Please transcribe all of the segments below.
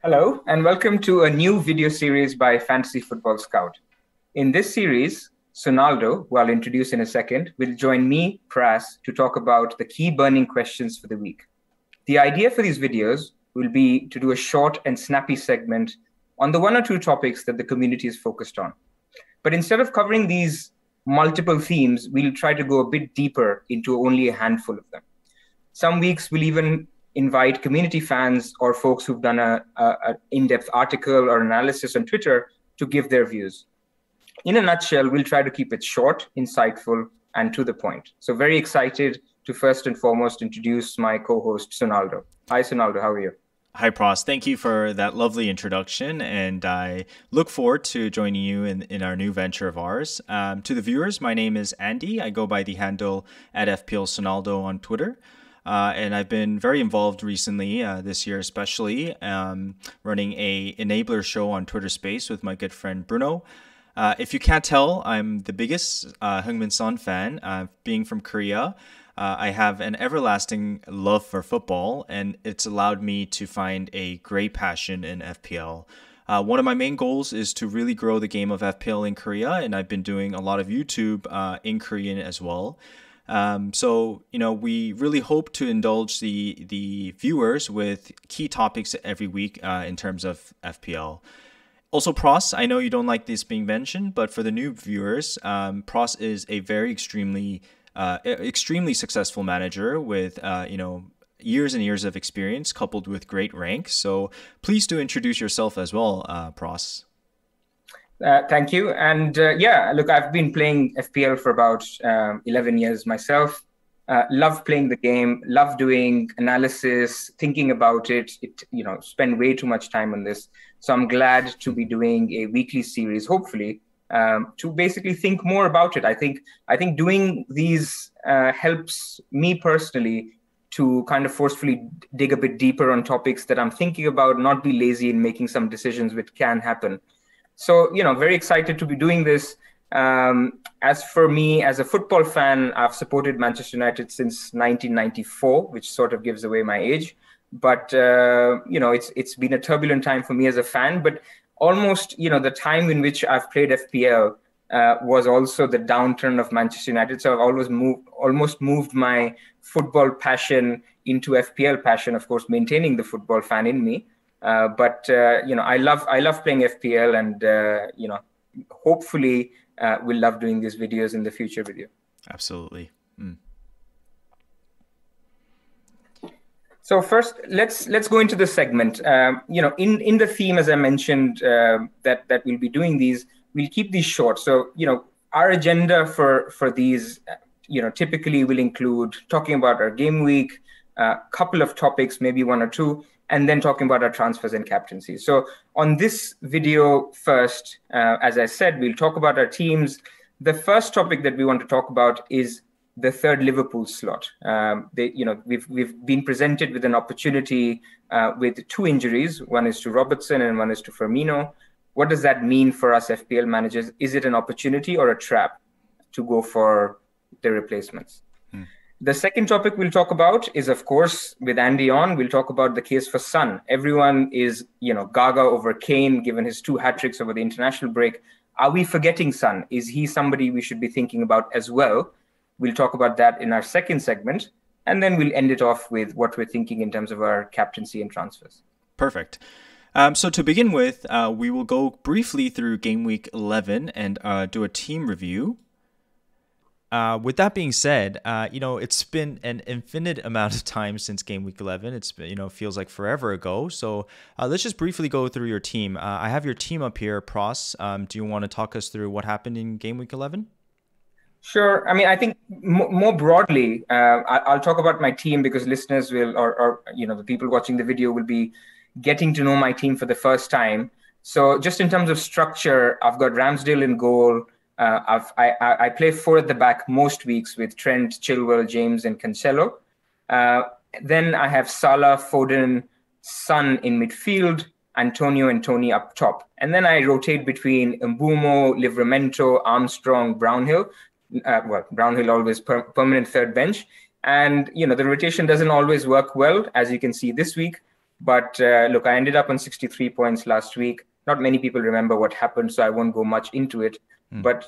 Hello, and welcome to a new video series by Fantasy Football Scout. In this series, Sonaldo, who I'll introduce in a second, will join me, Pras, to talk about the key burning questions for the week. The idea for these videos will be to do a short and snappy segment on the one or two topics that the community is focused on. But instead of covering these multiple themes, we'll try to go a bit deeper into only a handful of them. Some weeks we'll even invite community fans or folks who've done an in-depth article or analysis on Twitter to give their views. In a nutshell, we'll try to keep it short, insightful, and to the point. So very excited to first and foremost introduce my co-host, Sonaldo. Hi, Sonaldo. How are you? Hi, Pras. Thank you for that lovely introduction, and I look forward to joining you in our new venture of ours. To the viewers, my name is Andy. I go by the handle at FPL Sonaldo on Twitter. And I've been very involved recently, this year especially, running a enabler show on Twitter Space with my good friend Bruno. If you can't tell, I'm the biggest Heung-min Son fan. Being from Korea, I have an everlasting love for football, and it's allowed me to find a great passion in FPL. One of my main goals is to really grow the game of FPL in Korea, and I've been doing a lot of YouTube in Korean as well. So, we really hope to indulge the viewers with key topics every week in terms of FPL. Also, Pras, I know you don't like this being mentioned, but for the new viewers, Pras is a very extremely successful manager with, years and years of experience coupled with great rank. So please do introduce yourself as well, Pras. Thank you. And look, I've been playing FPL for about 11 years myself. Love playing the game, love doing analysis, thinking about it. Spend way too much time on this. So I'm glad to be doing a weekly series, hopefully, to basically think more about it. I think doing these helps me personally to kind of forcefully dig a bit deeper on topics that I'm thinking about, not be lazy in making some decisions which can happen. So, very excited to be doing this. As for me, as a football fan, I've supported Manchester United since 1994, which sort of gives away my age. But, it's been a turbulent time for me as a fan. But almost, the time in which I've played FPL was also the downturn of Manchester United. So I've almost moved my football passion into FPL passion, of course, maintaining the football fan in me. But I love playing FPL, and hopefully we'll love doing these videos in the future with you. Absolutely. So first, let's go into the segment. In the theme, as I mentioned, that we'll be doing these, we'll keep these short. So our agenda for these, typically will include talking about our game week, a couple of topics, maybe one or two, and then talking about our transfers and captaincy. So on this video first, as I said, we'll talk about our teams. The first topic that we want to talk about is the third Liverpool slot. We've been presented with an opportunity with two injuries. One is to Robertson and one is to Firmino. What does that mean for us FPL managers? Is it an opportunity or a trap to go for the replacements? The second topic we'll talk about is, of course, with Andy on, we'll talk about the case for Son. Everyone is, gaga over Kane, given his 2 hat-tricks over the international break. Are we forgetting Son? Is he somebody we should be thinking about as well? We'll talk about that in our second segment. And then we'll end it off with what we're thinking in terms of our captaincy and transfers. Perfect. So to begin with, we will go briefly through Game Week 11 and do a team review. With that being said, it's been an infinite amount of time since Game Week 11. It's been, feels like forever ago. So let's just briefly go through your team. I have your team up here, Pras. Do you want to talk us through what happened in Game Week 11? Sure. I mean, I think more broadly, I'll talk about my team because listeners will, or the people watching the video will be getting to know my team for the first time. So just in terms of structure, I've got Ramsdale in goal. I play 4 at the back most weeks with Trent, Chilwell, James, and Cancelo. Then I have Salah, Foden, Son in midfield, Antonio and Tony up top. And then I rotate between Mbumo, Livramento, Armstrong, Brownhill. Brownhill always permanent third bench. And, the rotation doesn't always work well, as you can see this week. But look, I ended up on 63 points last week. Not many people remember what happened, so I won't go much into it. But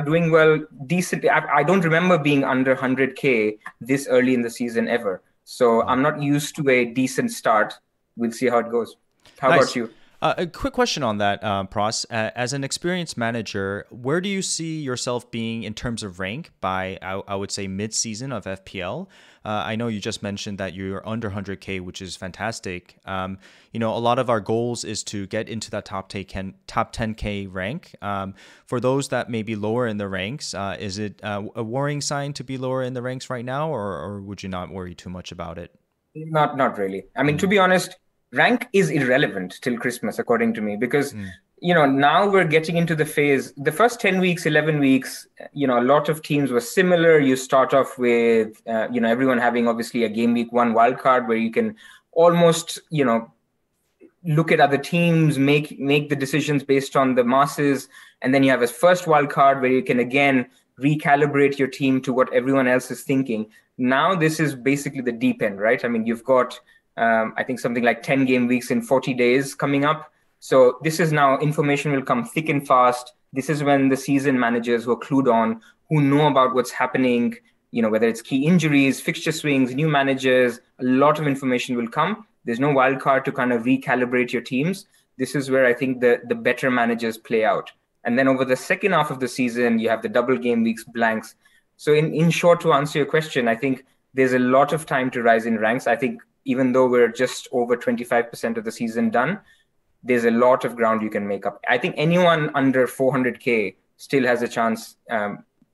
doing well, decent. I don't remember being under 100K this early in the season ever. So I'm not used to a decent start. We'll see how it goes. How about you? A quick question on that, Pros. As an experienced manager, where do you see yourself being in terms of rank by, I would say, mid-season of FPL? I know you just mentioned that you're under 100K, which is fantastic. A lot of our goals is to get into that top 10K rank. For those that may be lower in the ranks, is it a worrying sign to be lower in the ranks right now, or would you not worry too much about it? Not really. I mean, to be honest, rank is irrelevant till Christmas, according to me, because, now we're getting into the phase, the first 10 weeks, 11 weeks, a lot of teams were similar. You start off with, everyone having obviously a game week 1 wildcard where you can almost, look at other teams, make the decisions based on the masses. And then you have a first wildcard where you can, again, recalibrate your team to what everyone else is thinking. Now, this is basically the deep end, right? I mean, you've got, I think something like 10 game weeks in 40 days coming up. So this is now, information will come thick and fast. This is when the season managers who are clued on, who know about what's happening, whether it's key injuries, fixture swings, new managers, a lot of information will come. There's no wild card to kind of recalibrate your teams. This is where I think the better managers play out. And then over the second half of the season, you have the double game weeks blanks. So in short, to answer your question, I think there's a lot of time to rise in ranks. I think even though we're just over 25% of the season done, there's a lot of ground you can make up. I think anyone under 400K still has a chance,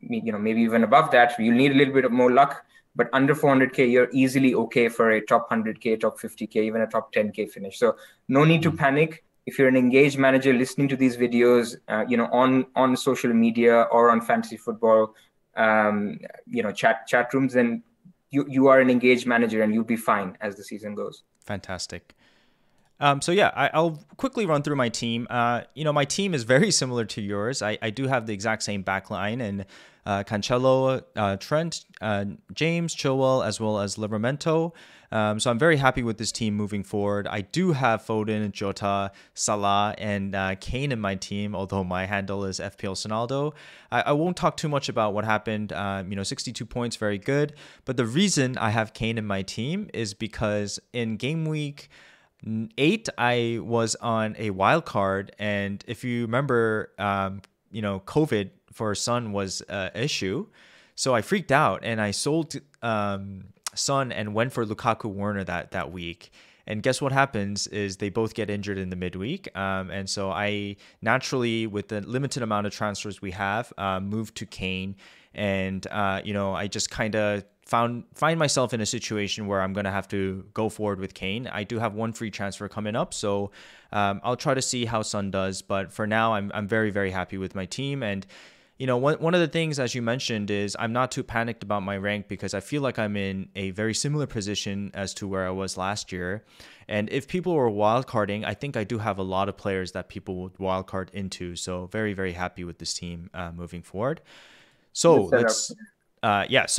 maybe even above that. You'll need a little bit of more luck, but under 400K, you're easily okay for a top 100K, top 50K, even a top 10K finish. So no need to panic. If you're an engaged manager listening to these videos, on social media or on fantasy football, chat rooms, then you are an engaged manager and you'll be fine as the season goes. Fantastic. I'll quickly run through my team. My team is very similar to yours. I do have the exact same backline, and Cancelo, Trent, James, Chilwell, as well as Livramento. So I'm very happy with this team moving forward. I do have Foden, Jota, Salah, and Kane in my team, although my handle is FPL Sonaldo. I won't talk too much about what happened. 62 points, very good. But the reason I have Kane in my team is because in Gameweek 8, I was on a wild card, and if you remember, COVID for Son was an issue, so I freaked out and I sold Son and went for Lukaku Werner that week. And guess what happens is they both get injured in the midweek, and so I naturally, with the limited amount of transfers we have, moved to Kane, and I just kind of find myself in a situation where I'm going to have to go forward with Kane. I do have one free transfer coming up, so I'll try to see how Son does. But for now, I'm very, very happy with my team. And one of the things, as you mentioned, is I'm not too panicked about my rank because I feel like I'm in a very similar position as to where I was last year. And if people were wildcarding, I think I do have a lot of players that people would wildcard into. So very, very happy with this team moving forward. So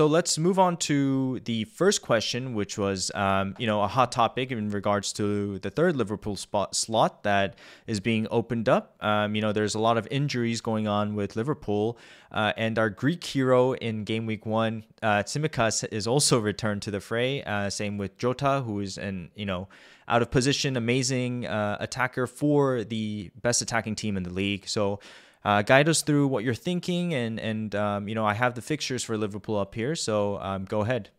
let's move on to the first question, which was, a hot topic in regards to the third Liverpool slot that is being opened up. There's a lot of injuries going on with Liverpool, and our Greek hero in game week 1, Tsimikas, is also returned to the fray. Same with Jota, who is out of position, amazing attacker for the best attacking team in the league. So guide us through what you're thinking, and I have the fixtures for Liverpool up here, so go ahead.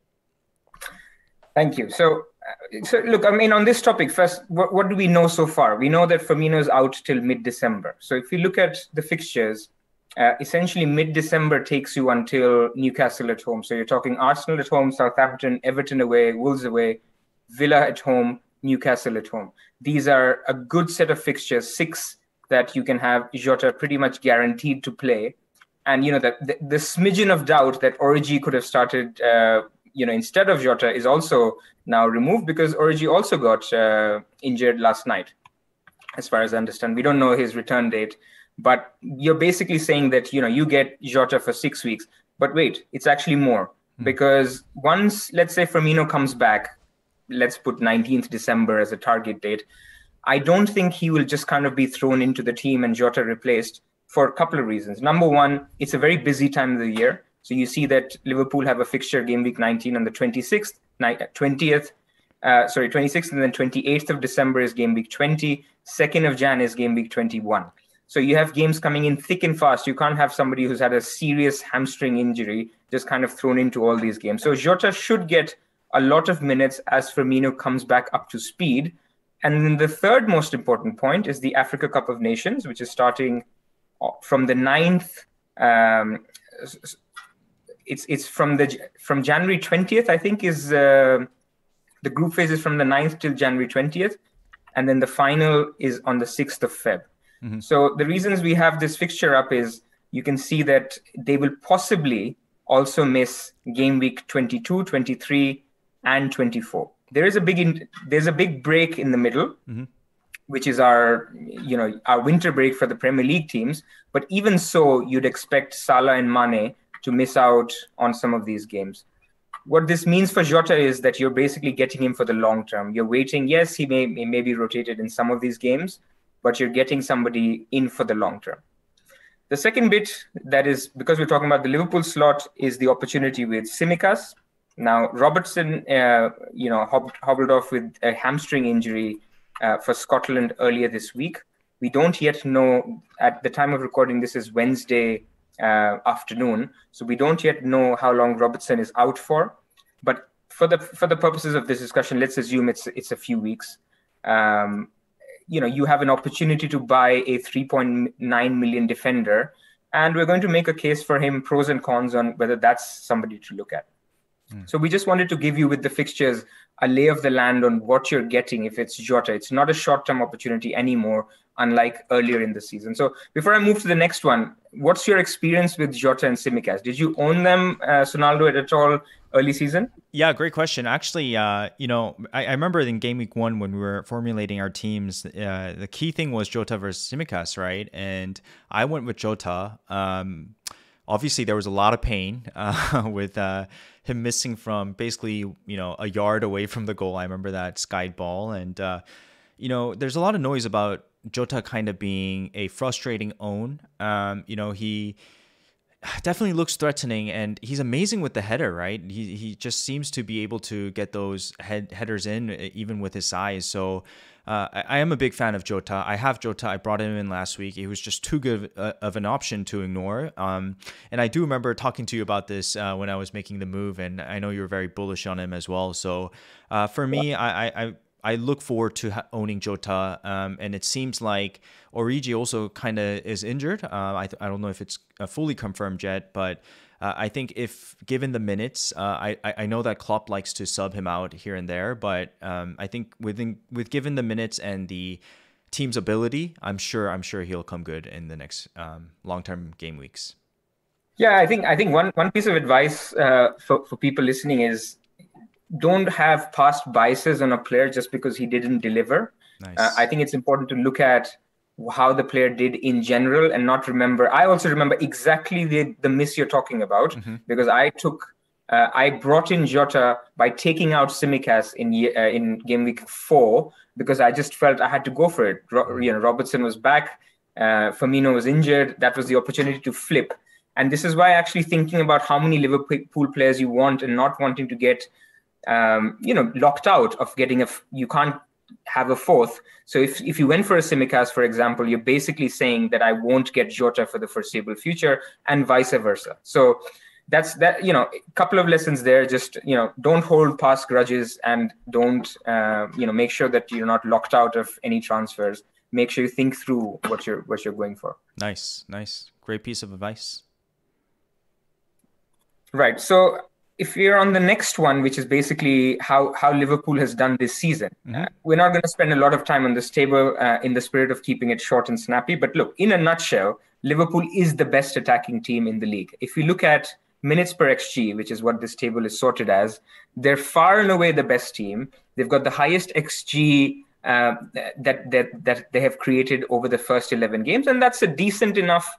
Thank you. So look, I mean, on this topic, first, what do we know so far? We know that Firmino's out till mid-December. So if you look at the fixtures, essentially mid-December takes you until Newcastle at home. So you're talking Arsenal at home, Southampton, Everton away, Wolves away, Villa at home, Newcastle at home. These are a good set of fixtures, 6 that you can have Jota pretty much guaranteed to play. And, the smidgen of doubt that Origi could have started, instead of Jota is also now removed because Origi also got injured last night, as far as I understand. We don't know his return date, but you're basically saying that, you get Jota for 6 weeks. But wait, it's actually more because once, let's say Firmino comes back, let's put 19th December as a target date. I don't think he will just kind of be thrown into the team and Jota replaced for a couple of reasons. Number one, it's a very busy time of the year. So you see that Liverpool have a fixture game week 19 on the 26th, 26th, and then 28th of December is game week 20. 2nd of Jan is game week 21. So you have games coming in thick and fast. You can't have somebody who's had a serious hamstring injury just kind of thrown into all these games. So Jota should get a lot of minutes as Firmino comes back up to speed. And then the third most important point is the Africa Cup of Nations, which is starting from the 9th. It's from January 20th, I think, is the group phase is from the 9th till January 20th. And then the final is on the 6th of Feb. Mm-hmm. So the reasons we have this fixture up is you can see that they will possibly also miss game week 22, 23, and 24. There's a big break in the middle, mm-hmm. which is our winter break for the Premier League teams. But even so, you'd expect Salah and Mane to miss out on some of these games. What this means for Jota is that you're basically getting him for the long term. You're waiting. Yes, he may be rotated in some of these games, but you're getting somebody in for the long term. The second bit, that is because we're talking about the Liverpool slot, is the opportunity with Tsimikas. Now, Robertson, hobbled off with a hamstring injury for Scotland earlier this week. We don't yet know, at the time of recording, this is Wednesday afternoon, so we don't yet know how long Robertson is out for. But for the purposes of this discussion, let's assume it's a few weeks. You have an opportunity to buy a 3.9 million defender, and we're going to make a case for him, pros and cons on whether that's somebody to look at. So we just wanted to give you with the fixtures a lay of the land on what you're getting if it's Jota. It's not a short-term opportunity anymore, unlike earlier in the season. So before I move to the next one, what's your experience with Jota and Tsimikas? Did you own them, Sonaldo, at all early season? Yeah, great question. Actually, I remember in game week 1 when we were formulating our teams, the key thing was Jota versus Tsimikas, right? And I went with Jota. Obviously, there was a lot of pain with him missing from basically, a yard away from the goal. I remember that skied ball. And, there's a lot of noise about Jota kind of being a frustrating own. He definitely looks threatening, and he's amazing with the header, right? He just seems to be able to get those headers in, even with his size. So I am a big fan of Jota. I have Jota. I brought him in last week. He was just too good of an option to ignore. And I do remember talking to you about this when I was making the move, and I know you were very bullish on him as well. So for me, I look forward to owning Jota, and it seems like Origi also kind of is injured. I don't know if it's fully confirmed yet, but I think if given the minutes, I know that Klopp likes to sub him out here and there, but I think with given the minutes and the team's ability, I'm sure he'll come good in the next long-term game weeks. Yeah, I think one piece of advice for people listening is, don't have past biases on a player just because he didn't deliver. Nice. I think it's important to look at how the player did in general and not remember. I also remember exactly the miss you're talking about, mm-hmm. because I brought in Jota by taking out Tsimikas in game week 4 because I just felt I had to go for it. Robertson was back, Firmino was injured. That was the opportunity to flip. And this is why actually thinking about how many Liverpool players you want and not wanting to get locked out of getting you can't have a fourth. So if you went for a Tsimikas, for example, you're basically saying that I won't get Jota for the foreseeable future, and vice versa. So that's that. A couple of lessons there. Just don't hold past grudges, and don't make sure that you're not locked out of any transfers. Make sure you think through what you're going for. Nice, great piece of advice. Right. So if we're on the next one, which is basically how Liverpool has done this season, mm-hmm. We're not going to spend a lot of time on this table in the spirit of keeping it short and snappy. But look, in a nutshell, Liverpool is the best attacking team in the league. If you look at minutes per XG, which is what this table is sorted as, they're far and away the best team. They've got the highest XG that they have created over the first 11 games. And that's a decent enough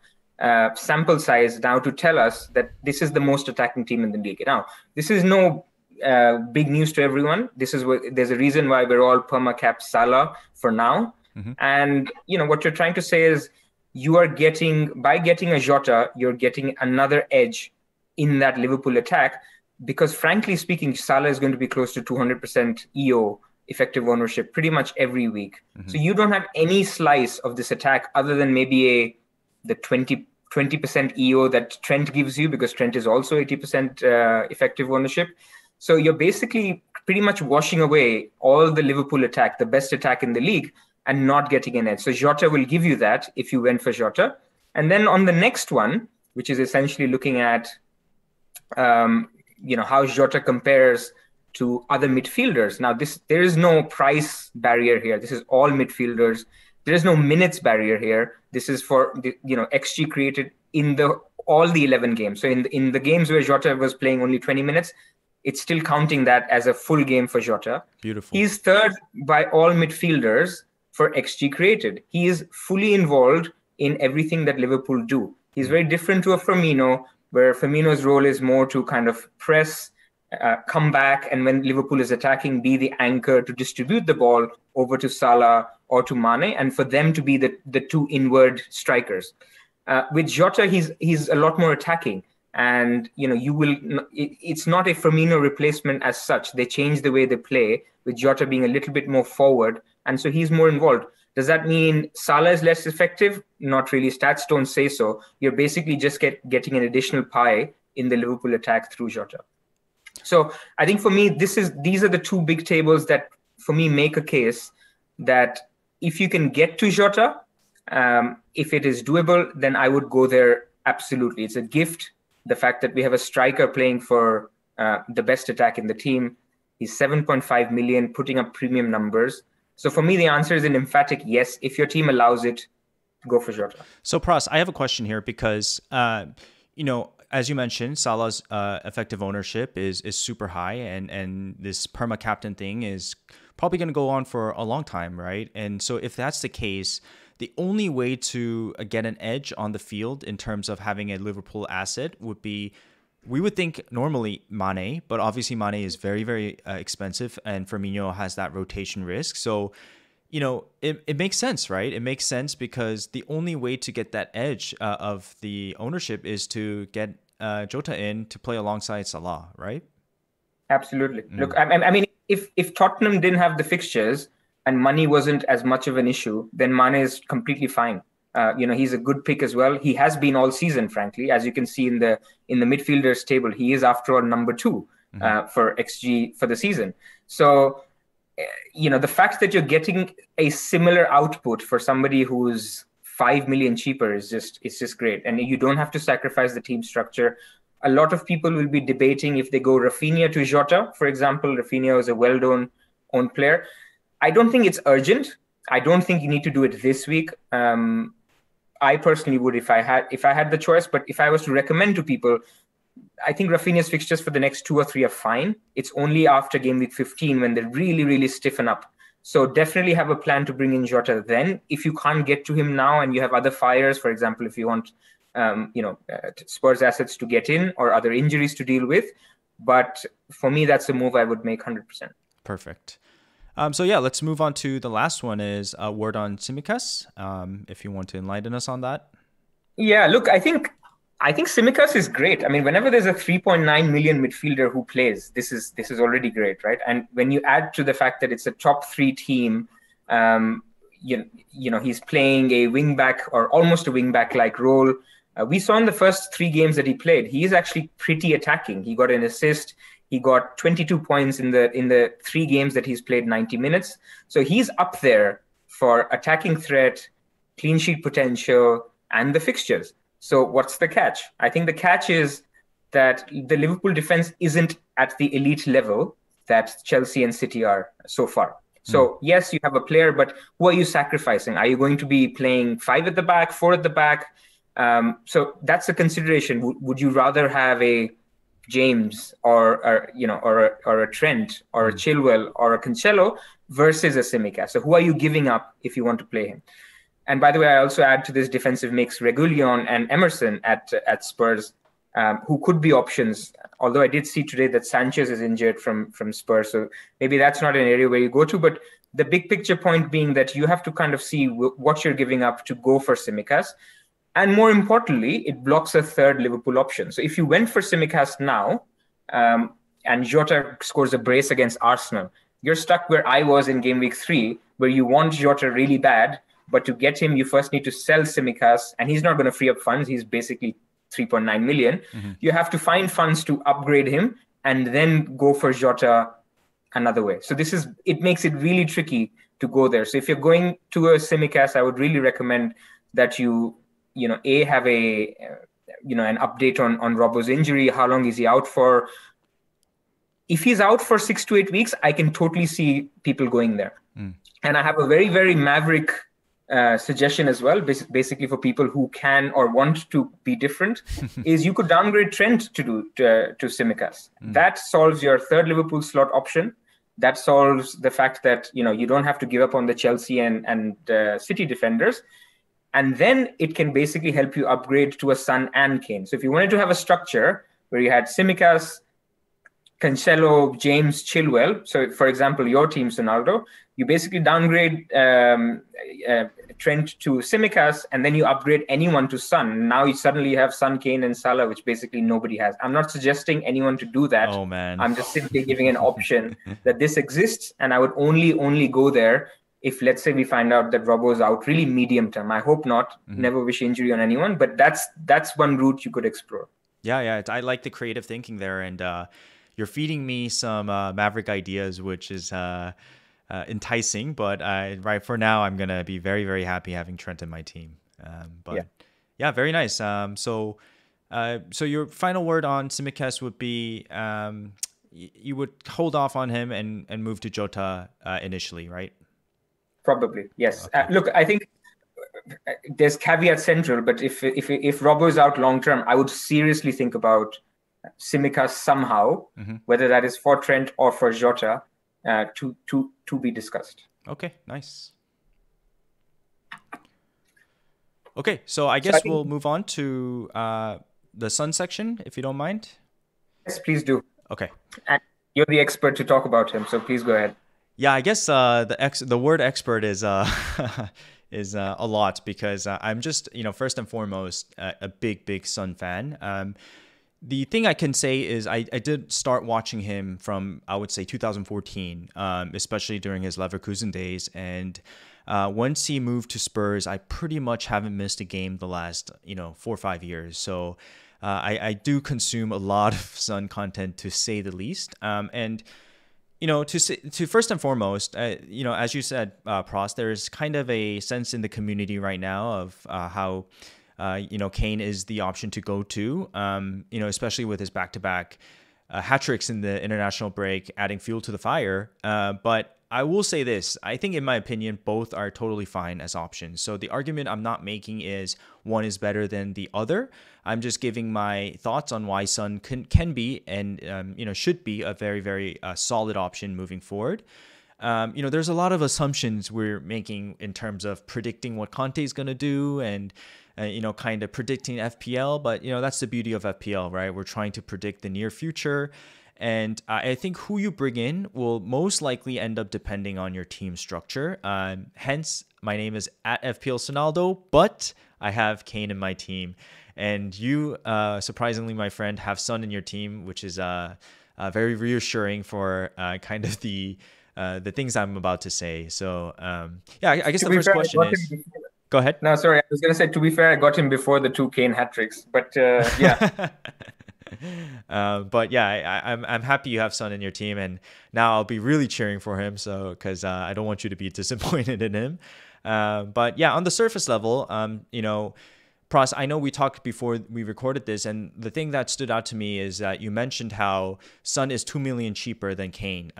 sample size now to tell us that this is the most attacking team in the league. Now, this is no big news to everyone. There's a reason why we're all perma-capped Salah for now. Mm-hmm. And what you're trying to say is by getting a Jota, you're getting another edge in that Liverpool attack, because frankly speaking, Salah is going to be close to 200% EO, effective ownership, pretty much every week. Mm-hmm. So you don't have any slice of this attack other than maybe the 20% EO that Trent gives you, because Trent is also 80% effective ownership. So you're basically pretty much washing away all the Liverpool attack, the best attack in the league, and not getting an edge. So Jota will give you that if you went for Jota. And then on the next one, which is essentially looking at how Jota compares to other midfielders. Now, there is no price barrier here. This is all midfielders. There is no minutes barrier here. This is for XG created in all the 11 games. So in the games where Jota was playing only 20 minutes, it's still counting that as a full game for Jota. Beautiful. He's third by all midfielders for XG created. He is fully involved in everything that Liverpool do. He's very different to a Firmino, where Firmino's role is more to kind of press, come back, and when Liverpool is attacking, be the anchor to distribute the ball over to Salah or to Mane, and for them to be the two inward strikers. With Jota, he's a lot more attacking, and it's not a Firmino replacement as such. They change the way they play, with Jota being a little bit more forward, and so he's more involved. Does that mean Salah is less effective? Not really. Stats don't say so. You're basically just getting an additional pie in the Liverpool attack through Jota. So I think for me, these are the two big tables that for me make a case that if you can get to Jota, if it is doable, then I would go there. Absolutely. It's a gift. The fact that we have a striker playing for the best attack in the team. He's 7.5 million, putting up premium numbers. So for me, the answer is an emphatic yes. If your team allows it, go for Jota. So Pras, I have a question here because, as you mentioned, Salah's effective ownership is super high, and this perma captain thing is probably going to go on for a long time, right? And so if that's the case, the only way to get an edge on the field in terms of having a Liverpool asset would be, we would think normally Mane, but obviously Mane is very, very expensive, and Firmino has that rotation risk. So, it makes sense, right? It makes sense because the only way to get that edge of the ownership is to get Jota in to play alongside Salah, right? Absolutely. Look, I mean, if Tottenham didn't have the fixtures and money wasn't as much of an issue, then Mane is completely fine. He's a good pick as well. He has been all season, frankly, as you can see in the midfielders table. He is after all number 2 for XG for the season. So, the fact that you're getting a similar output for somebody who's 5 million cheaper is just great. And you don't have to sacrifice the team structure. A lot of people will be debating if they go Rafinha to Jota, for example. Rafinha is a well-known player. I don't think it's urgent. I don't think you need to do it this week. I personally would if I had the choice. But if I was to recommend to people, I think Rafinha's fixtures for the next 2 or 3 are fine. It's only after game week 15 when they really, really stiffen up. So definitely have a plan to bring in Jota then. If you can't get to him now and you have other fires, for example, if you want Spurs assets to get in or other injuries to deal with. But for me, that's a move I would make 100%. Perfect. So let's move on to the last one is a word on Tsimikas, if you want to enlighten us on that. Yeah, look, I think Tsimikas is great. I mean, whenever there's a 3.9 million midfielder who plays, this is already great, right? And when you add to the fact that it's a top 3 team, he's playing a wingback or almost a wingback-like role. We saw in the first 3 games that he played, he is actually pretty attacking. He got an assist. He got 22 points in the 3 games that he's played 90 minutes. So he's up there for attacking threat, clean sheet potential, and the fixtures. So what's the catch? I think the catch is that the Liverpool defense isn't at the elite level that Chelsea and City are so far. So yes, you have a player, but who are you sacrificing? Are you going to be playing 5 at the back, 4 at the back? So that's a consideration. Would you rather have a James or a Trent or a Chilwell or a Cancelo versus a Tsimikas? So who are you giving up if you want to play him? And by the way, I also add to this defensive mix Reguilon and Emerson at Spurs. who could be options. Although I did see today that Sanchez is injured from Spurs, so maybe that's not an area where you go to. But the big picture point being that you have to kind of see what you're giving up to go for Tsimikas. And more importantly, it blocks a third Liverpool option. So if you went for Tsimikas now, and Jota scores a brace against Arsenal, you're stuck where I was in game week 3, where you want Jota really bad, but to get him, you first need to sell Tsimikas, and he's not going to free up funds. He's basically 3.9 million. You have to find funds to upgrade him and then go for Jota another way. So it makes it really tricky to go there. So if you're going to a Tsimikas, I would really recommend that you have an update on Robbo's injury. How long is he out for? If he's out for 6 to 8 weeks, I can totally see people going there. And I have a very, very maverick suggestion as well, basically for people who can or want to be different, is you could downgrade Trent to Tsimikas. That solves your third Liverpool slot option. That solves the fact that you don't have to give up on the Chelsea and City defenders. And then it can basically help you upgrade to a Son and Kane. So if you wanted to have a structure where you had Tsimikas, Cancelo, James, Chilwell. So, for example, your team, Ronaldo, you basically downgrade Trent to Tsimikas, and then you upgrade anyone to Son. Now you suddenly have Son, Kane, and Salah, which basically nobody has. I'm not suggesting anyone to do that. Oh, man. I'm just simply giving an option that this exists, and I would only go there if, let's say, we find out that Robbo's out really medium term. I hope not. Never wish injury on anyone, but that's one route you could explore. Yeah. I like the creative thinking there, and you're feeding me some maverick ideas, which is enticing. But right for now, I'm gonna be very, very happy having Trent in my team. Yeah, very nice. So your final word on Tsimikas would be you would hold off on him and move to Jota initially, right? Probably, yes. Okay. Look, I think there's caveat central, but if Robbo is out long term, I would seriously think about Tsimikas somehow, whether that is for Trent or for Jota, to be discussed. Okay, nice. Okay, so I guess we'll move on to the Sun section, if you don't mind. Yes, please do. Okay. And you're the expert to talk about him, so please go ahead. Yeah, I guess the word expert is is a lot, because I'm just, first and foremost, a big Sun fan. The thing I can say is I did start watching him from, I would say, 2014, especially during his Leverkusen days. And once he moved to Spurs, I pretty much haven't missed a game the last, 4 or 5 years. So I do consume a lot of Sun content, to say the least. And to first and foremost, as you said, Pros, there's kind of a sense in the community right now of how Kane is the option to go to, especially with his back-to-back hat tricks in the international break, adding fuel to the fire. But I will say this, I think, in my opinion, both are totally fine as options. So the argument I'm not making is one is better than the other. I'm just giving my thoughts on why Son can be and, should be a very, very solid option moving forward. There's a lot of assumptions we're making in terms of predicting what Conte is going to do and, kind of predicting FPL. But, that's the beauty of FPL, right? We're trying to predict the near future. And I think who you bring in will most likely end up depending on your team structure. Hence, my name is at FPL Sonaldo, but I have Kane in my team. And you, surprisingly, my friend, have Son in your team, which is very reassuring for kind of the things I'm about to say. So, I guess the first question is... Go ahead. No, sorry. I was going to say, to be fair, I got him before the 2 Kane hat tricks. But yeah. But yeah, I'm happy you have Son in your team, and now I'll be really cheering for him. So, because I don't want you to be disappointed in him. But yeah, on the surface level, Pras, I know we talked before we recorded this, and the thing that stood out to me is that you mentioned how Son is 2 million cheaper than Kane.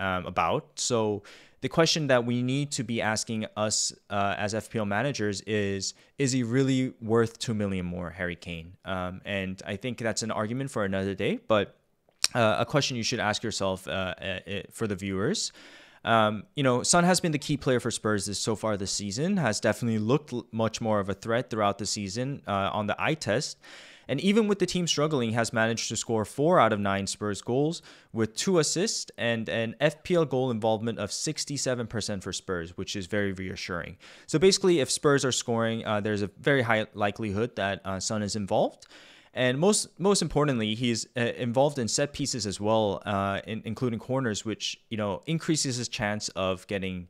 So the question that we need to be asking us as FPL managers is he really worth 2 million more, Harry Kane? And I think that's an argument for another day, but a question you should ask yourself for the viewers. Son has been the key player for Spurs so far this season, has definitely looked much more of a threat throughout the season on the eye test. And even with the team struggling, has managed to score 4 out of 9 Spurs goals with 2 assists and an FPL goal involvement of 67% for Spurs, which is very reassuring. So basically, if Spurs are scoring, there's a very high likelihood that Son is involved. And most importantly, he's involved in set pieces as well, including corners, which increases his chance of getting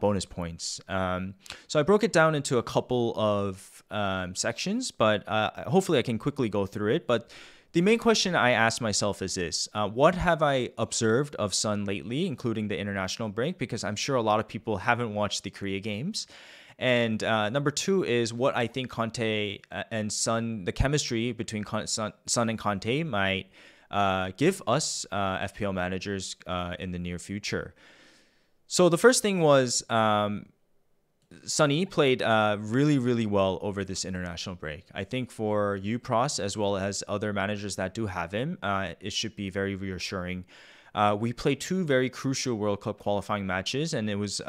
bonus points. So I broke it down into a couple of sections, but hopefully I can quickly go through it. But the main question I asked myself is this: what have I observed of Son lately, including the international break? Because I'm sure a lot of people haven't watched the Korea games. And number 2 is what I think Conte and Son, the chemistry between Son and Conte might give us FPL managers in the near future. So the first thing was Sonny played really, really well over this international break. I think for you, Pros, as well as other managers that do have him, it should be very reassuring. We played 2 very crucial World Cup qualifying matches, and it was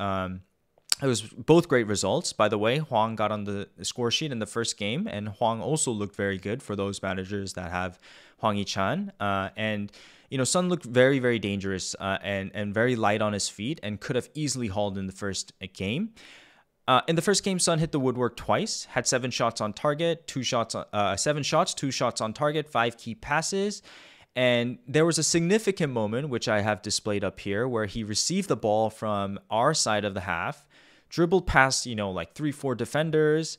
both great results. By the way, Hwang got on the score sheet in the first game, and Hwang also looked very good for those managers that have Hwang Hee-chan. And Son looked very, very dangerous and very light on his feet and could have easily hauled in the first game. In the first game, Son hit the woodwork twice, had 7 shots on target, 7 shots, 2 shots on target, 5 key passes. And there was a significant moment, which I have displayed up here, where he received the ball from our side of the half, dribbled past, like 3-4 defenders,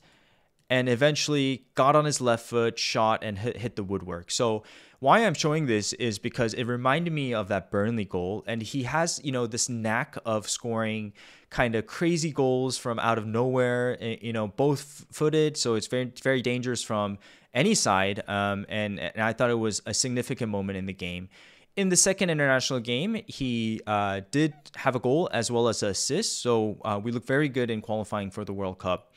and eventually got on his left foot, shot, and hit the woodwork. So why I'm showing this is because it reminded me of that Burnley goal. And he has, this knack of scoring kind of crazy goals from out of nowhere, both footed. So it's very, very dangerous from any side. And I thought it was a significant moment in the game. In the second international game, he did have a goal as well as an assist. So we look very good in qualifying for the World Cup.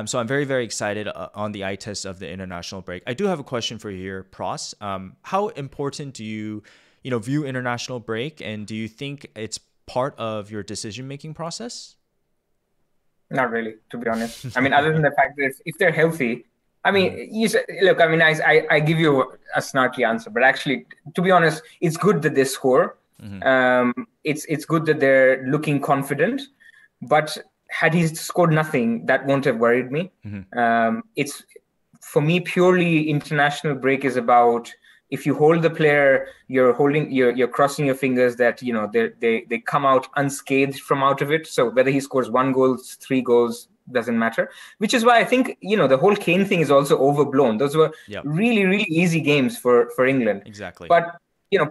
So I'm very, very excited on the eye test of the international break. I do have a question for you here, Pros. How important do you, view international break, and do you think it's part of your decision-making process? Not really, to be honest. I mean, other than the fact that if they're healthy, I mean, you said, look, I mean, I give you a snarky answer, but actually, to be honest, it's good that they score. Mm-hmm. It's good that they're looking confident, but had he scored nothing, that won't have worried me. Mm-hmm. It's, for me, purely international break is about, if you hold the player, you're crossing your fingers that, they come out unscathed from out of it. So whether he scores 1 goal, 3 goals, doesn't matter, which is why I think the whole Kane thing is also overblown. Those were really, really easy games for England. Exactly. But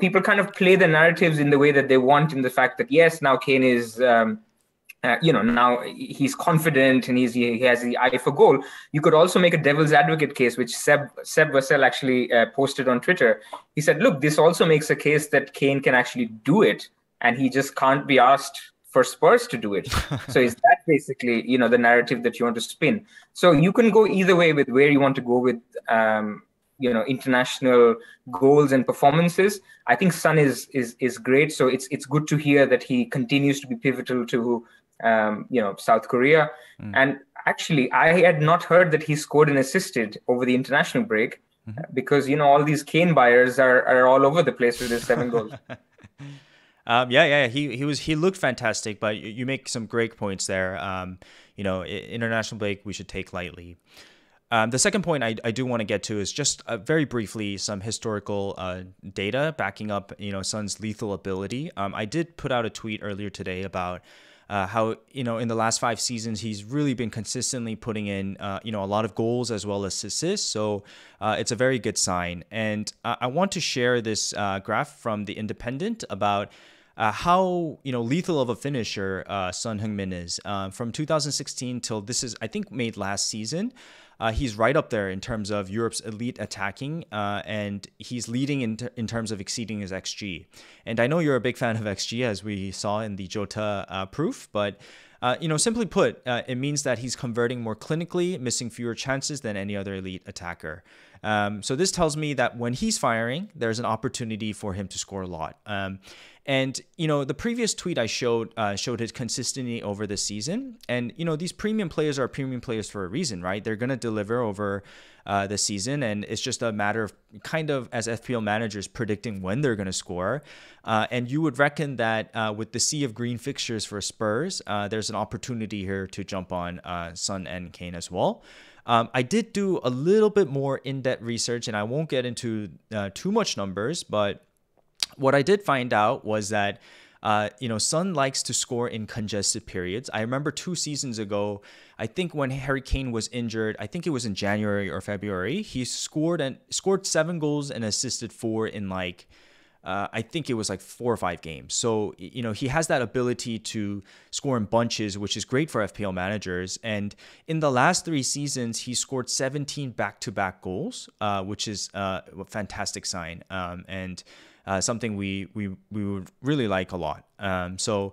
people kind of play the narratives in the way that they want, in the fact that yes, now Kane is now he's confident and he has the eye for goal. You could also make a devil's advocate case, which Seb Vassell actually posted on Twitter. He said, look, this also makes a case that Kane can actually do it, and he just can't be asked for Spurs to do it. So is that basically, the narrative that you want to spin? So you can go either way with where you want to go with, international goals and performances. I think Son is great. So it's good to hear that he continues to be pivotal to, South Korea. And actually, I had not heard that he scored and assisted over the international break, because, all these Kane buyers are all over the place with his 7 goals. He looked fantastic, but you make some great points there. International break we should take lightly. The second point I do want to get to is just very briefly some historical data backing up Son's lethal ability. I did put out a tweet earlier today about how in the last 5 seasons he's really been consistently putting in a lot of goals as well as assists. So it's a very good sign. And I want to share this graph from The Independent about how lethal of a finisher Son Heung-min is. From 2016 till this is, I think, made last season. He's right up there in terms of Europe's elite attacking, and he's leading in terms of exceeding his XG. And I know you're a big fan of XG, as we saw in the Jota proof, but simply put, it means that he's converting more clinically, missing fewer chances than any other elite attacker. So this tells me that when he's firing, there's an opportunity for him to score a lot. And, the previous tweet I showed his consistency over the season. And, these premium players are premium players for a reason, right? They're going to deliver over the season. And it's just a matter of kind of, as FPL managers, predicting when they're going to score. And you would reckon that with the sea of green fixtures for Spurs, there's an opportunity here to jump on Son and Kane as well. I did do a little bit more in-depth research, and I won't get into too much numbers, but what I did find out was that, Son likes to score in congested periods. I remember 2 seasons ago, I think when Harry Kane was injured, I think it was in January or February, he scored 7 goals and assisted 4 in I think it was 4 or 5 games. So, he has that ability to score in bunches, which is great for FPL managers. And in the last 3 seasons, he scored 17 back-to-back goals, which is a fantastic sign. And something we would really like a lot. So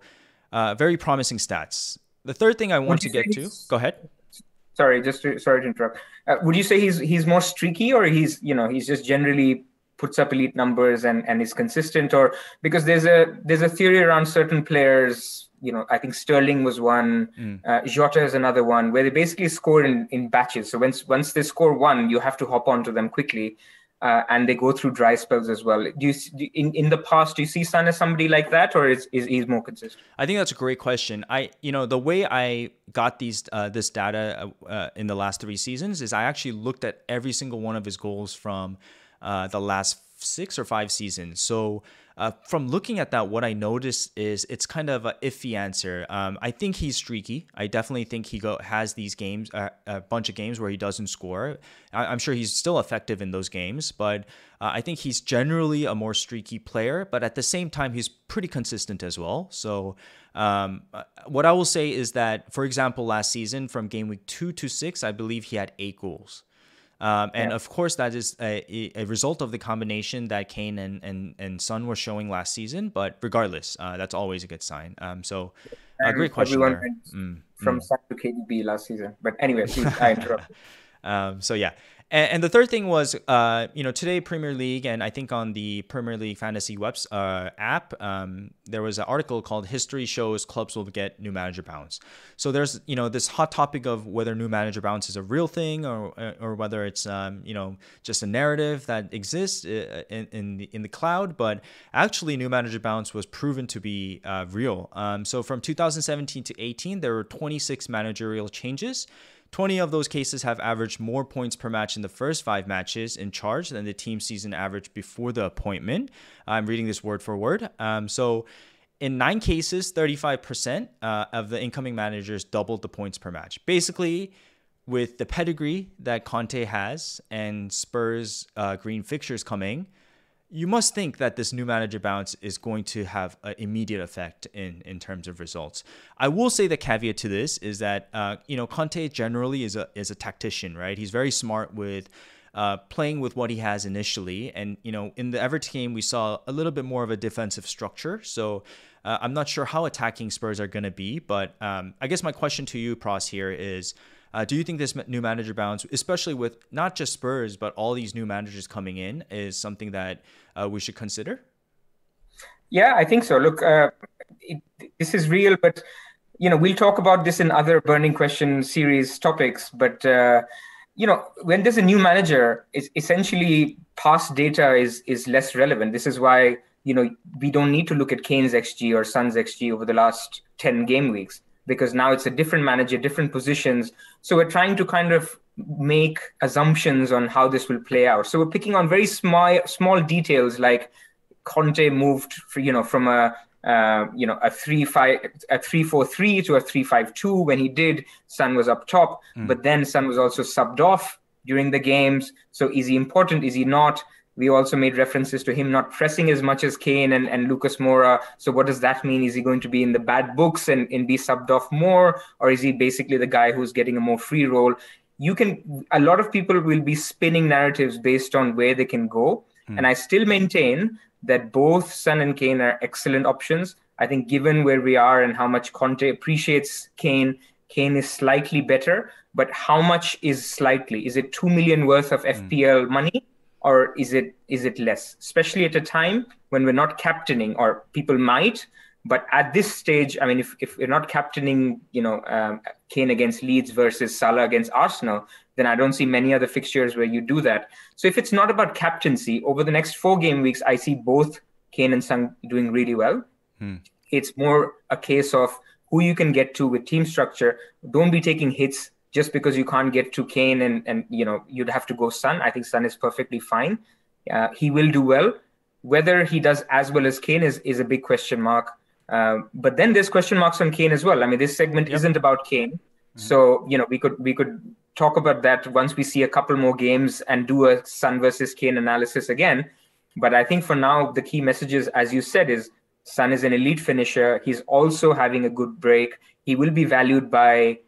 very promising stats. The third thing I want to get to, go ahead. Sorry to interrupt. Would you say he's more streaky, or he's just generally puts up elite numbers and is consistent? Or because there's a theory around certain players, I think Sterling was one, Jota is another one, where they basically score in batches. So once they score one, you have to hop onto them quickly. And they go through dry spells as well. In the past, do you see Son as somebody like that, or is he's more consistent? I think that's a great question. The way I got this data in the last 3 seasons is I actually looked at every single one of his goals from the last 6 or 5 seasons. So from looking at that, what I noticed is it's kind of an iffy answer. I think he's streaky. I definitely think he has these games, a bunch of games where he doesn't score. I'm sure he's still effective in those games, but I think he's generally a more streaky player. But at the same time, he's pretty consistent as well. So what I will say is that, for example, last season from game week 2 to 6, I believe he had 8 goals. Of course, that is a result of the combination that Kane and Son were showing last season. But regardless, that's always a good sign. So a great question there. From Son to KDB last season. But anyway, please, I interrupted. So yeah. And the third thing was, today Premier League, and I think on the Premier League Fantasy app, there was an article called "History Shows Clubs Will Get New Manager Bounce." So there's this hot topic of whether new manager bounce is a real thing or whether it's just a narrative that exists in the cloud. But actually, new manager bounce was proven to be real. So from 2017 to 18, there were 26 managerial changes. 20 of those cases have averaged more points per match in the first 5 matches in charge than the team season average before the appointment. I'm reading this word for word. So in 9 cases, 35% of the incoming managers doubled the points per match. Basically, with the pedigree that Conte has and Spurs green fixtures coming, you must think that this new manager bounce is going to have an immediate effect in terms of results. I will say the caveat to this is that Conte generally is a tactician, right? He's very smart with playing with what he has initially, and in the Everton game we saw a little bit more of a defensive structure. So I'm not sure how attacking Spurs are going to be, but I guess my question to you, Pras, here is, do you think this new manager bounce, especially with not just Spurs, but all these new managers coming in, is something that we should consider? Yeah, I think so. Look, this is real, but we'll talk about this in other Burning Question series topics. But when there's a new manager, it's essentially past data is less relevant. This is why we don't need to look at Kane's XG or Son's XG over the last 10 game weeks, because now it's a different manager, different positions. So we're trying to kind of make assumptions on how this will play out. So we're picking on very small details, like Conte moved from a 3-4-3 to a 3-5-2. When he did, Son was up top, but then Son was also subbed off during the games. So is he important? Is he not? We also made references to him not pressing as much as Kane and Lucas Moura. So what does that mean? Is he going to be in the bad books and be subbed off more? Or is he basically the guy who's getting a more free role? A lot of people will be spinning narratives based on where they can go. And I still maintain that both Son and Kane are excellent options. I think given where we are and how much Conte appreciates Kane is slightly better. But how much is slightly? Is it 2 million worth of FPL money? or is it less? Especially at a time when we're not captaining, or people might, but at this stage, I mean, if we're not captaining, Kane against Leeds versus Salah against Arsenal, then I don't see many other fixtures where you do that. So if it's not about captaincy, over the next 4 game weeks, I see both Kane and Son doing really well. It's more a case of who you can get to with team structure. Don't be taking hits just because you can't get to Kane and you'd have to go Son. I think Son is perfectly fine. He will do well. Whether he does as well as Kane is a big question mark. But then there's question marks on Kane as well. I mean, this segment isn't about Kane. So, we could talk about that once we see a couple more games and do a Son versus Kane analysis again. But I think for now, the key messages, as you said, is Son is an elite finisher. He's also having a good break. He will be valued by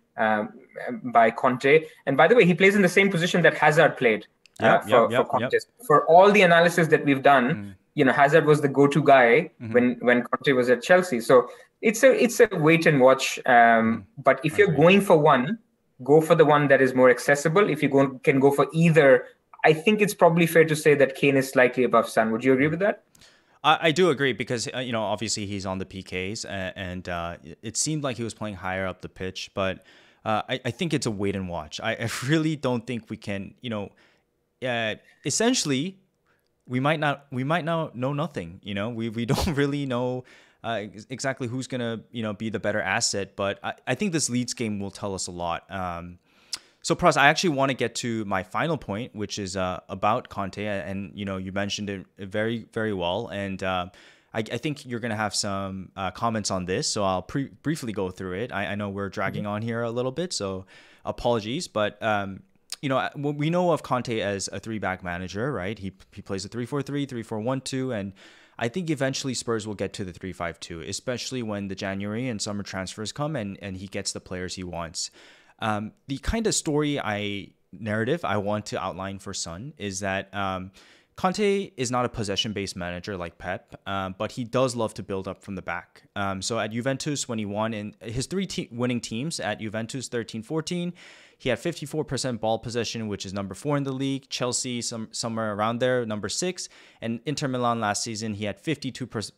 Conte. And by the way, he plays in the same position that Hazard played for Conte. For all the analysis that we've done, Hazard was the go-to guy when Conte was at Chelsea. So it's a wait and watch. But if you're going for one, go for the one that is more accessible. If you can go for either, I think it's probably fair to say that Kane is slightly above Son. Would you agree with that? I do agree because, obviously he's on the PKs and it seemed like he was playing higher up the pitch, but I think it's a wait and watch. I really don't think we can, essentially we might not know nothing, we don't really know exactly who's going to, be the better asset, but I think this Leeds game will tell us a lot. So, Pras, I actually want to get to my final point, which is about Conte, and you mentioned it very, very well, and I think you're going to have some comments on this, so I'll briefly go through it. I know we're dragging on here a little bit, so apologies, but we know of Conte as a 3-back manager, right? He plays a 3-4-3, 3-4-1-2, and I think eventually Spurs will get to the 3-5-2, especially when the January and summer transfers come and he gets the players he wants. The kind of narrative I want to outline for Son is that Conte is not a possession-based manager like Pep, but he does love to build up from the back. So at Juventus, when he won in his 3 winning teams at Juventus 13-14, he had 54% ball possession, which is number 4 in the league. Chelsea, somewhere around there, number 6. And Inter Milan last season, he had 52%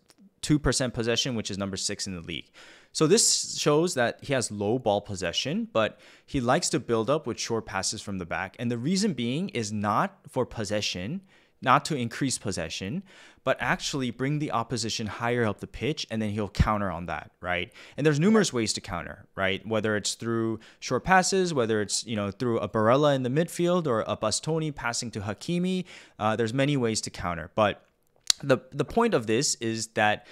possession, which is number 6 in the league. So this shows that he has low ball possession, but he likes to build up with short passes from the back. And the reason being is not for possession, not to increase possession, but actually bring the opposition higher up the pitch, and then he'll counter on that, right? And there's numerous ways to counter, right? Whether it's through short passes, whether it's through a Barella in the midfield or a Bastoni passing to Hakimi, there's many ways to counter. But the point of this is that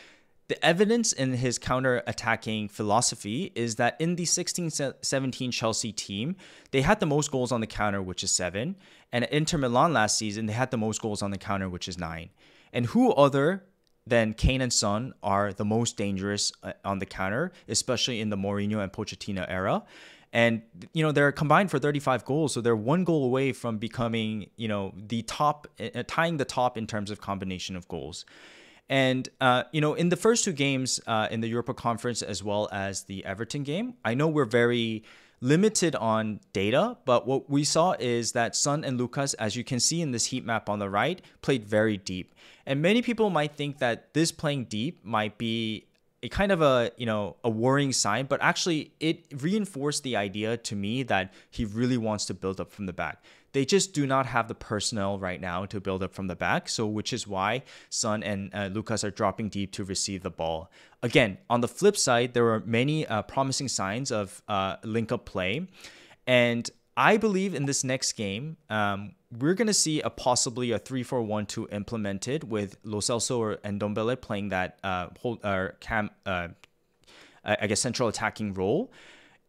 the evidence in his counter-attacking philosophy is that in the 16-17 Chelsea team, they had the most goals on the counter, which is 7. And at Inter Milan last season, they had the most goals on the counter, which is 9. And who other than Kane and Son are the most dangerous on the counter, especially in the Mourinho and Pochettino era? And, they're combined for 35 goals. So they're 1 goal away from becoming, the top, tying the top in terms of combination of goals. And, in the first 2 games in the Europa Conference as well as the Everton game, I know we're very limited on data, but what we saw is that Son and Lucas, as you can see in this heat map on the right, played very deep. And many people might think that this playing deep might be a kind of a worrying sign, but actually it reinforced the idea to me that he really wants to build up from the back. They just do not have the personnel right now to build up from the back, so which is why Son and Lucas are dropping deep to receive the ball. Again, on the flip side, there are many promising signs of link-up play, and I believe in this next game, we're going to see possibly a 3-4-1-2 implemented with Lo Celso or Ndombele playing that central attacking role.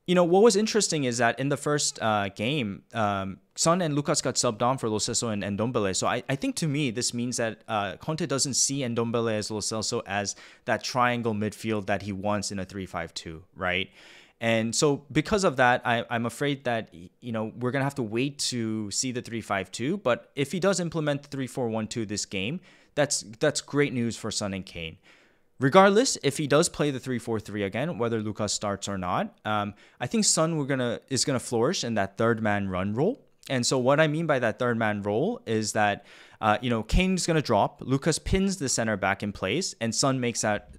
What was interesting is that in the first game, Son and Lucas got subbed on for Lo Celso and Ndombele. So I think to me, this means that Conte doesn't see Ndombele as Lo Celso as that triangle midfield that he wants in a 3-5-2, right? And so because of that, I'm afraid that, we're going to have to wait to see the 3-5-2. But if he does implement the 3-4-1-2 this game, that's great news for Son and Kane. Regardless, if he does play the 3-4-3 again, whether Lucas starts or not, I think Son is gonna flourish in that 3rd man run role. And so what I mean by that third man role is that, Kane's going to drop. Lucas pins the center back in place, and Son makes that,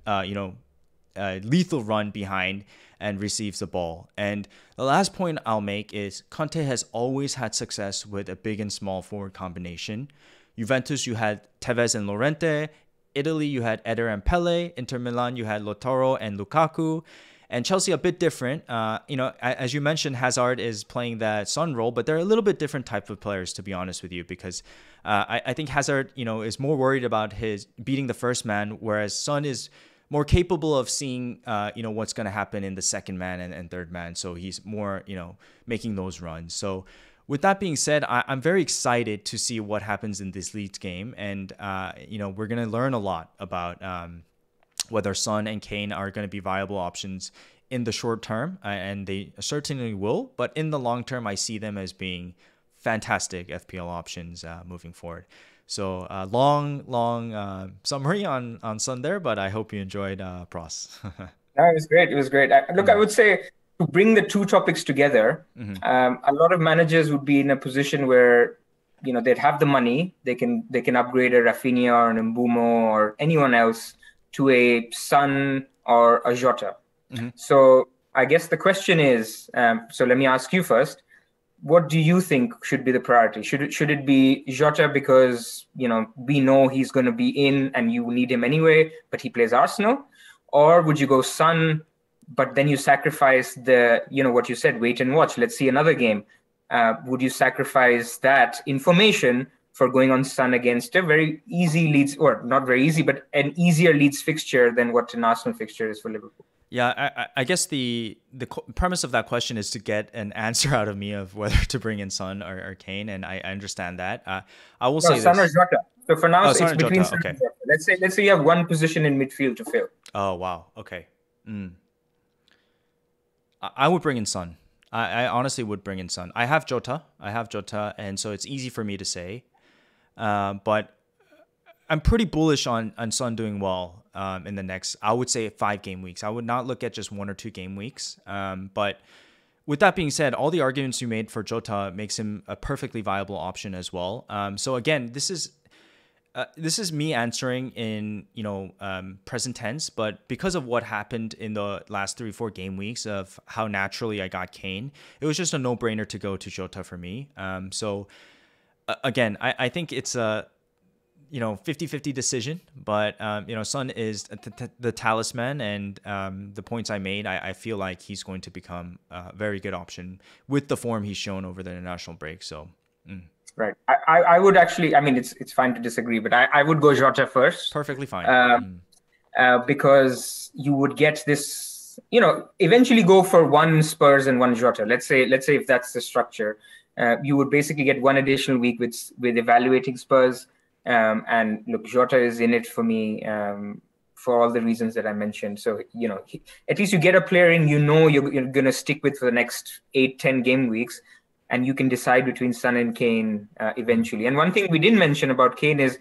lethal run behind and receives the ball. And the last point I'll make is Conte has always had success with a big and small forward combination. Juventus, you had Tevez and Llorente. Italy, you had Eder and Pele. Inter Milan, you had Lautaro and Lukaku. And Chelsea, a bit different. As you mentioned, Hazard is playing that Son role, but they're a little bit different type of players, to be honest with you, because I think Hazard, is more worried about his beating the first man, whereas Son is more capable of seeing, what's going to happen in the second man and third man. So he's more, making those runs. So with that being said, I'm very excited to see what happens in this Leeds game. And, we're going to learn a lot about whether Son and Kane are going to be viable options in the short term. And they certainly will. But in the long term, I see them as being fantastic FPL options moving forward. So long summary on Son there, but I hope you enjoyed Pros. No, it was great. It was great. I would say to bring the two topics together, a lot of managers would be in a position where, they'd have the money. They can upgrade a Rafinha or an Mbumo or anyone else to a Son or a Jota. So I guess the question is, so let me ask you first. What do you think should be the priority? Should it be Jota because, we know he's going to be in and you need him anyway, but he plays Arsenal? Or would you go Son, but then you sacrifice the, what you said, wait and watch, let's see another game. Would you sacrifice that information for going on Son against a very easy Leeds, or not very easy, but an easier Leeds fixture than what an Arsenal fixture is for Liverpool? Yeah, I guess the premise of that question is to get an answer out of me of whether to bring in Son or Kane, and I understand that. I will say Son this. or Jota. So for now, it's between Jota. Son Okay. and Jota. Let's say you have one position in midfield to fill. Oh wow. Okay. I would bring in Son. I honestly would bring in Son. I have Jota, and so it's easy for me to say. But I'm pretty bullish on Son doing well in the next, I would say, 5 game weeks. I would not look at just 1 or 2 game weeks. But with that being said, all the arguments you made for Jota makes him a perfectly viable option as well. So again, this is me answering in present tense, but because of what happened in the last 3-4 game weeks of how naturally I got Kane, it was just a no-brainer to go to Jota for me. So again, I think it's a 50-50 decision, but Son is the talisman, and the points I made, I feel like he's going to become a very good option with the form he's shown over the international break. So. Right. I would actually, it's fine to disagree, but I would go Jota first. Perfectly fine. Because you would get this, eventually go for one Spurs and one Jota. Let's say if that's the structure, you would basically get one additional week with evaluating Spurs. And look, Jota is in it for me for all the reasons that I mentioned. So, at least you get a player in, you're going to stick with for the next 8-10 game weeks. And you can decide between Son and Kane eventually. And one thing we didn't mention about Kane is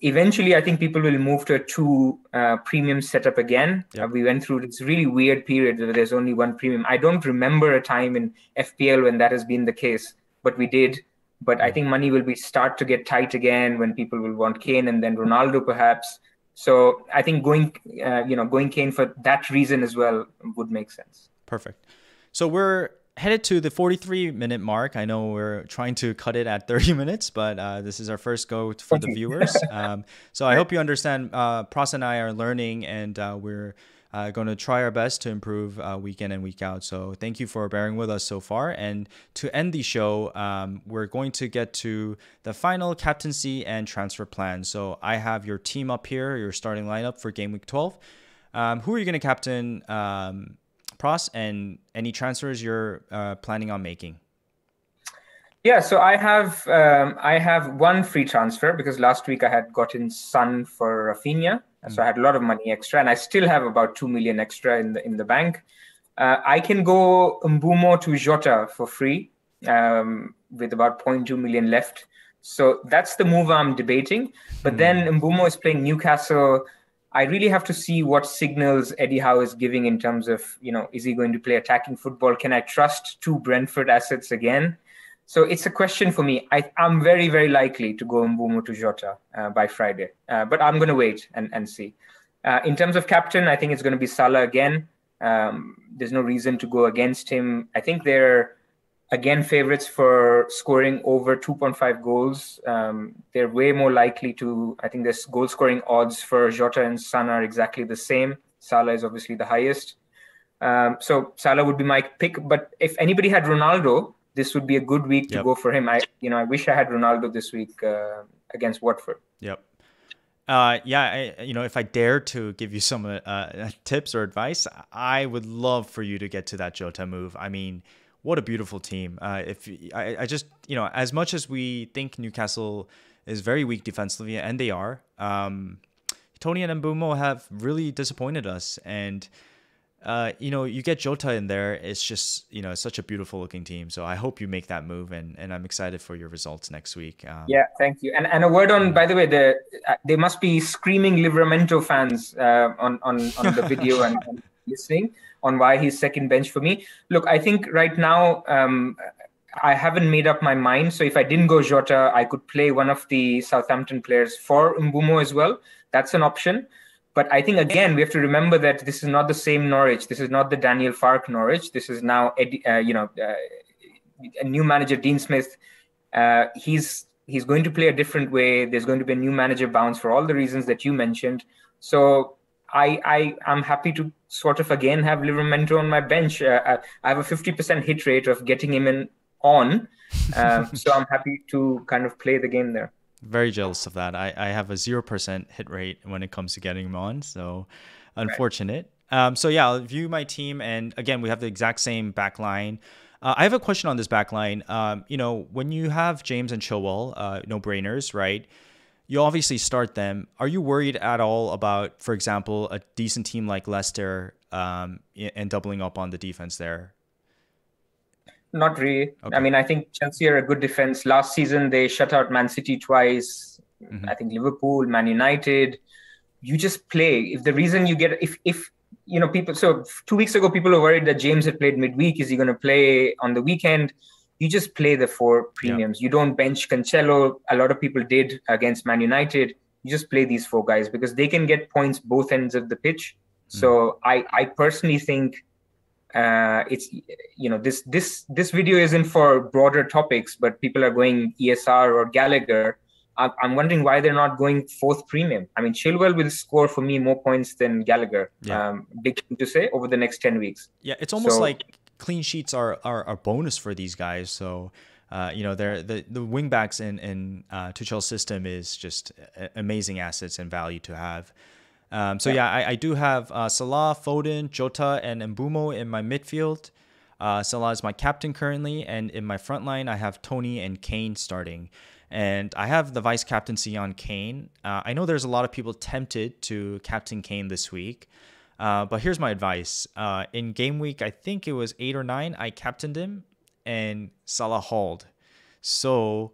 eventually I think people will move to a 2 premium setup again. Yep. We went through this really weird period where there's only one premium. I don't remember a time in FPL when that has been the case, but we did. But I think money will start to get tight again when people will want Kane and then Ronaldo perhaps. So I think going Kane for that reason as well would make sense. Perfect. So we're headed to the 43-minute mark. I know we're trying to cut it at 30 minutes, but this is our first go for the viewers. So I hope you understand. Pras and I are learning, and we're going to try our best to improve week in and week out. So thank you for bearing with us so far. And to end the show, we're going to get to the final captaincy and transfer plan. So I have your team up here, your starting lineup for game week 12. Who are you going to captain, Pras, and any transfers you're planning on making? Yeah, so I have one free transfer because last week I had gotten Son for Rafinha, so I had a lot of money extra, and I still have about 2 million extra in the bank. I can go Mbumo to Jota for free with about 0.2 million left. So that's the move I'm debating. But then Mbumo is playing Newcastle. I really have to see what signals Eddie Howe is giving in terms of, is he going to play attacking football? Can I trust 2 Brentford assets again? So it's a question for me. I'm very, very likely to go Mbumo to Jota by Friday, but I'm going to wait and see. In terms of captain, I think it's going to be Salah again. There's no reason to go against him. I think they're, again, favorites for scoring over 2.5 goals. They're way more likely to, I think this goal scoring odds for Jota and Son are exactly the same. Salah is obviously the highest. So Salah would be my pick. But if anybody had Ronaldo, this would be a good week to go for him. I wish I had Ronaldo this week against Watford. Yep. If I dare to give you some tips or advice, I would love for you to get to that Jota move. I mean, what a beautiful team. I just, as much as we think Newcastle is very weak defensively, and they are, Tony and Mbeumo have really disappointed us. And you get Jota in there. It's just, it's such a beautiful looking team. So I hope you make that move, and I'm excited for your results next week. Yeah, thank you. And a word on, by the way, they must be screaming Livramento fans on the video and listening on why he's second bench for me. Look, I think right now I haven't made up my mind. So if I didn't go Jota, I could play one of the Southampton players for Mbeumo as well. That's an option. But I think, again, we have to remember that this is not the same Norwich. This is not the Daniel Farke Norwich. This is now, a new manager, Dean Smith. He's going to play a different way. There's going to be a new manager bounce for all the reasons that you mentioned. So I'm happy to sort of, again, have Livramento on my bench. I have a 50% hit rate of getting him on. So I'm happy to kind of play the game there. Very jealous of that. I have a 0% hit rate when it comes to getting him on. So unfortunate. Right. I'll view my team. And again, we have the exact same back line. I have a question on this back line. When you have James and Chilwell, no-brainers, right? You obviously start them. Are you worried at all about, for example, a decent team like Leicester and doubling up on the defense there? Not really. Okay. I mean, I think Chelsea are a good defense. Last season, they shut out Man City twice. Mm-hmm. I think Liverpool, Man United. You just play. If the reason you get, if people, so 2 weeks ago, people were worried that James had played midweek. Is he going to play on the weekend? You just play the four premiums. Yeah. You don't bench Cancelo. A lot of people did against Man United. You just play these four guys because they can get points both ends of the pitch. Mm-hmm. So I personally think, it's this video isn't for broader topics, but people are going ESR or Gallagher. I'm wondering why they're not going fourth premium. I mean, Chilwell will score for me more points than Gallagher. Yeah. Big thing to say over the next 10 weeks. Yeah, it's almost like clean sheets are a bonus for these guys. So they're the wing backs in Tuchel's system is just amazing assets and value to have. I do have Salah, Foden, Jota, and Mbeumo in my midfield. Salah is my captain currently, and in my front line, I have Tony and Kane starting. And I have the vice captaincy on Kane. I know there's a lot of people tempted to captain Kane this week, but here's my advice. In game week, I think it was 8 or 9, I captained him, and Salah hauled. So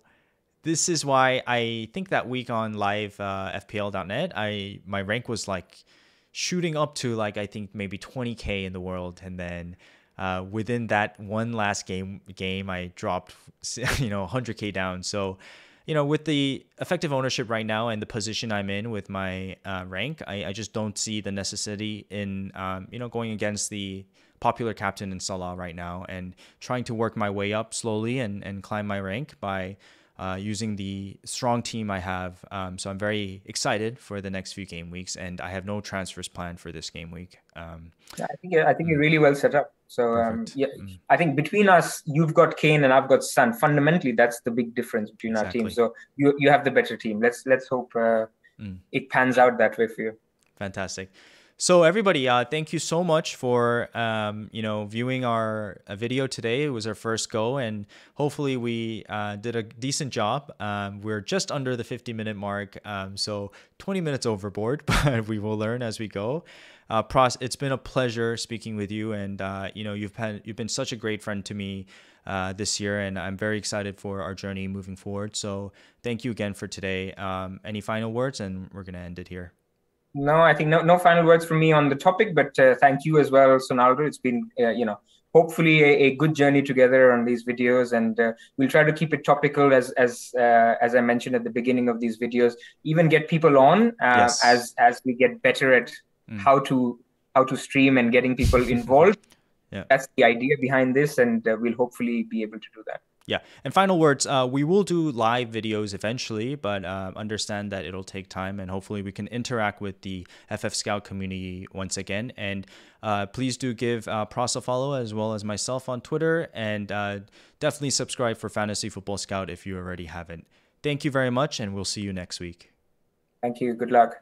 this is why I think that week on live FPL.net, my rank was like shooting up to I think maybe 20K in the world. And then within that one last game, I dropped 100K down. So, with the effective ownership right now and the position I'm in with my rank, I just don't see the necessity in, going against the popular captain in Salah right now and trying to work my way up slowly and climb my rank by using the strong team I have. So I'm very excited for the next few game weeks, and I have no transfers planned for this game week. I think you're really well set up. So I think between us, you've got Kane and I've got Son. Fundamentally, that's the big difference between our teams. So you have the better team. Let's hope it pans out that way for you. Fantastic. So everybody, thank you so much for viewing our video today. It was our first go, and hopefully we did a decent job. We're just under the 50-minute mark, so 20 minutes overboard, but we will learn as we go. It's been a pleasure speaking with you, and you've been such a great friend to me this year, and I'm very excited for our journey moving forward. So thank you again for today. Any final words, and we're gonna end it here. No, I think no final words from me on the topic, but thank you as well, Sonaldo. It's been, hopefully a good journey together on these videos, and we'll try to keep it topical as I mentioned at the beginning of these videos. Even get people on Yes. as we get better at how to stream and getting people involved. Yeah. That's the idea behind this, and we'll hopefully be able to do that. Yeah. And final words, we will do live videos eventually, but understand that it'll take time, and hopefully we can interact with the FF Scout community once again. And please do give Pros a follow as well as myself on Twitter, and definitely subscribe for Fantasy Football Scout if you already haven't. Thank you very much, and we'll see you next week. Thank you. Good luck.